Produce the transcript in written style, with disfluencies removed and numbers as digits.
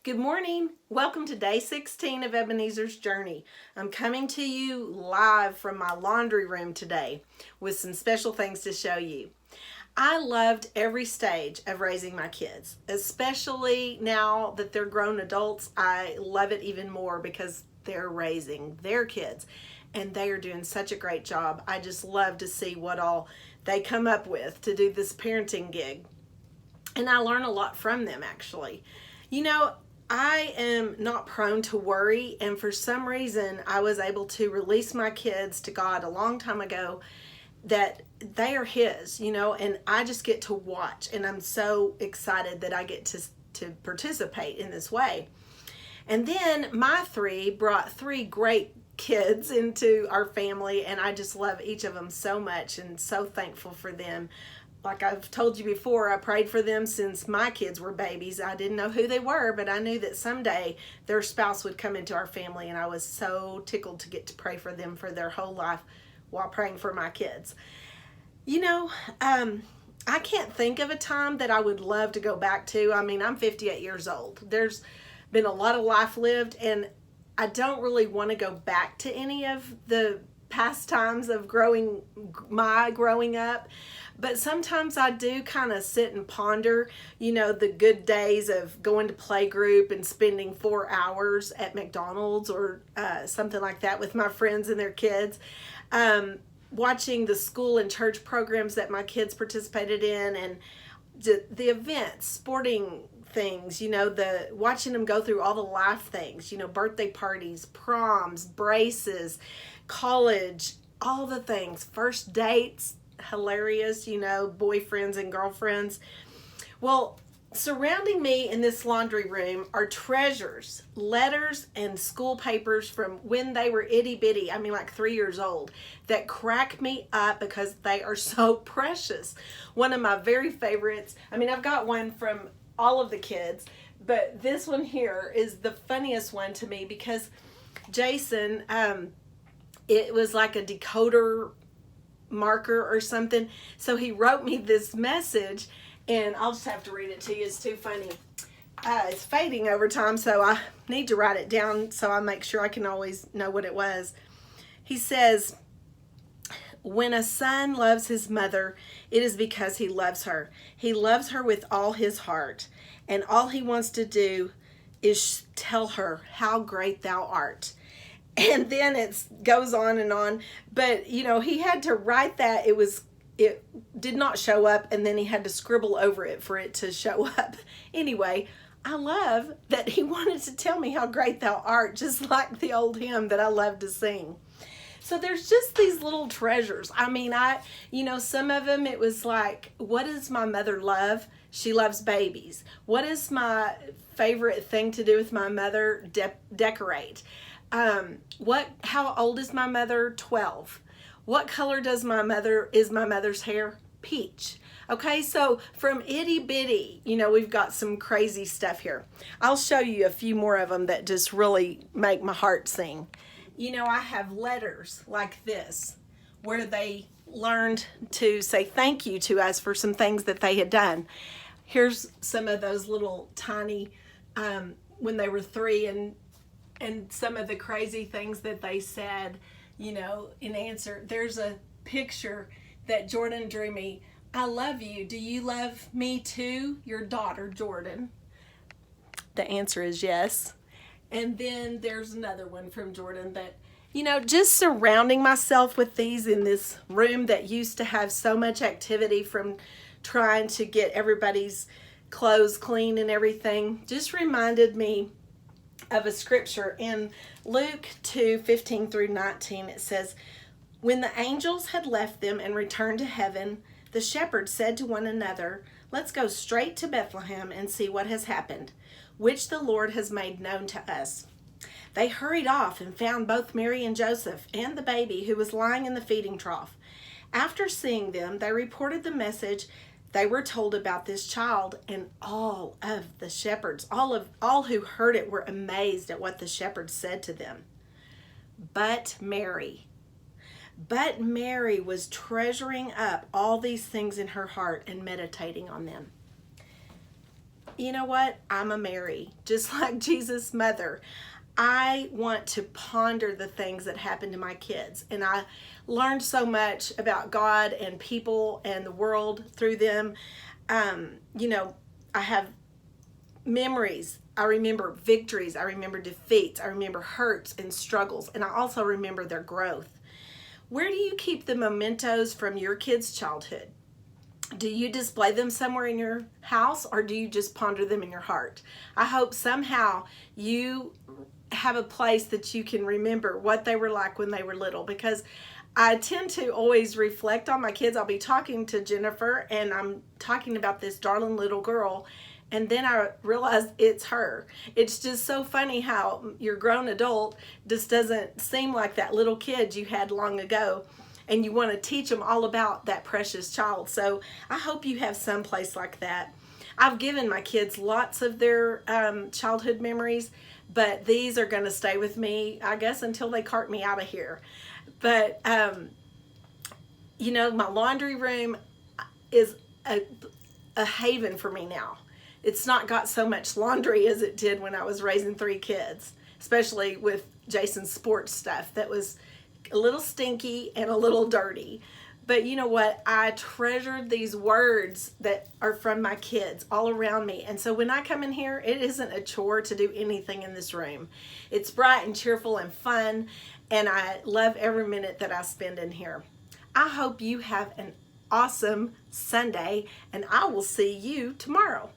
Good morning. Welcome to day 16 of Ebenezers Journey. I'm coming to you live from my laundry room today with some special things to show you. I loved every stage of raising my kids, especially now that they're grown adults. I love it even more because they're raising their kids and they are doing such a great job. I just love to see what all they come up with to do this parenting gig. And I learn a lot from them, actually. You know, I am not prone to worry, and for some reason I was able to release my kids to God a long time ago, that they are His, and I just get to watch, and I'm so excited that I get to participate in this way. And then my three brought three great kids into our family, and I just love each of them so much and so thankful for them. Like I've told you before, I prayed for them since my kids were babies. I didn't know who they were, but I knew that someday their spouse would come into our family, and I was so tickled to get to pray for them for their whole life while praying for my kids. I can't think of a time that I would love to go back to. I mean, I'm 58 years old. There's been a lot of life lived, and I don't really want to go back to any of the past times of growing up. But sometimes I do kind of sit and ponder, the good days of going to playgroup and spending 4 hours at McDonald's or something like that with my friends and their kids. Watching the school and church programs that my kids participated in, and the events, sporting things, watching them go through all the life things, birthday parties, proms, braces, college, all the things, first dates, hilarious, boyfriends and girlfriends. Well, surrounding me in this laundry room are treasures, letters, and school papers from when they were itty bitty, I mean like 3 years old, that crack me up because they are so precious. One of my very favorites, I've got one from all of the kids, but this one here is the funniest one to me because Jason, it was like a decoder marker or something, so he wrote me this message, and I'll just have to read it to you. It's too funny. It's fading over time, so I need to write it down so I make sure I can always know what it was. He says, "When a son loves his mother, it is because he loves her. He loves her with all his heart, and all he wants to do is tell her how great thou art." And then it goes on and on. But, he had to write that. It did not show up, and then he had to scribble over it for it to show up. Anyway, I love that he wanted to tell me how great thou art, just like the old hymn that I love to sing. So there's just these little treasures. Some of them it was like, what does my mother love? She loves babies. What is my favorite thing to do with my mother? Decorate. How old is my mother? 12. What color is my mother's hair? Peach. Okay, so from itty bitty, we've got some crazy stuff here. I'll show you a few more of them that just really make my heart sing. I have letters like this where they learned to say thank you to us for some things that they had done. Here's some of those little tiny, when they were 3, and some of the crazy things that they said, in answer. There's a picture that Jordan drew me. "I love you. Do you love me too? Your daughter, Jordan." The answer is yes. And then there's another one from Jordan that, just surrounding myself with these in this room that used to have so much activity from trying to get everybody's clothes clean and everything, just reminded me of a scripture in Luke 2:15 through 19. It says, "When the angels had left them and returned to heaven, the shepherds said to one another, 'Let's go straight to Bethlehem and see what has happened, which the Lord has made known to us.' They hurried off and found both Mary and Joseph and the baby who was lying in the feeding trough. After seeing them, they reported the message they were told about this child, and all of the shepherds, all who heard it, were amazed at what the shepherds said to them. But Mary was treasuring up all these things in her heart and meditating on them." you know what? I'm a Mary, just like Jesus' mother. I want to ponder the things that happened to my kids. And I learned so much about God and people and the world through them. You know, I have memories. I remember victories. I remember defeats. I remember hurts and struggles. And I also remember their growth. Where do you keep the mementos from your kids' childhood? Do you display them somewhere in your house, or do you just ponder them in your heart? I hope somehow you have a place that you can remember what they were like when they were little, because I tend to always reflect on my kids. I'll be talking to Jennifer and I'm talking about this darling little girl, and then I realize it's her. It's just so funny how your grown adult just doesn't seem like that little kid you had long ago, and you want to teach them all about that precious child. So I hope you have some place like that. I've given my kids lots of their childhood memories, but these are going to stay with me, I guess, until they cart me out of here. But, you know, my laundry room is a haven for me now. It's not got so much laundry as it did when I was raising 3 kids, especially with Jason's sports stuff that was a little stinky and a little dirty. But you know what? I treasured these words that are from my kids all around me. And so when I come in here, it isn't a chore to do anything in this room. It's bright and cheerful and fun, and I love every minute that I spend in here. I hope you have an awesome Sunday, and I will see you tomorrow.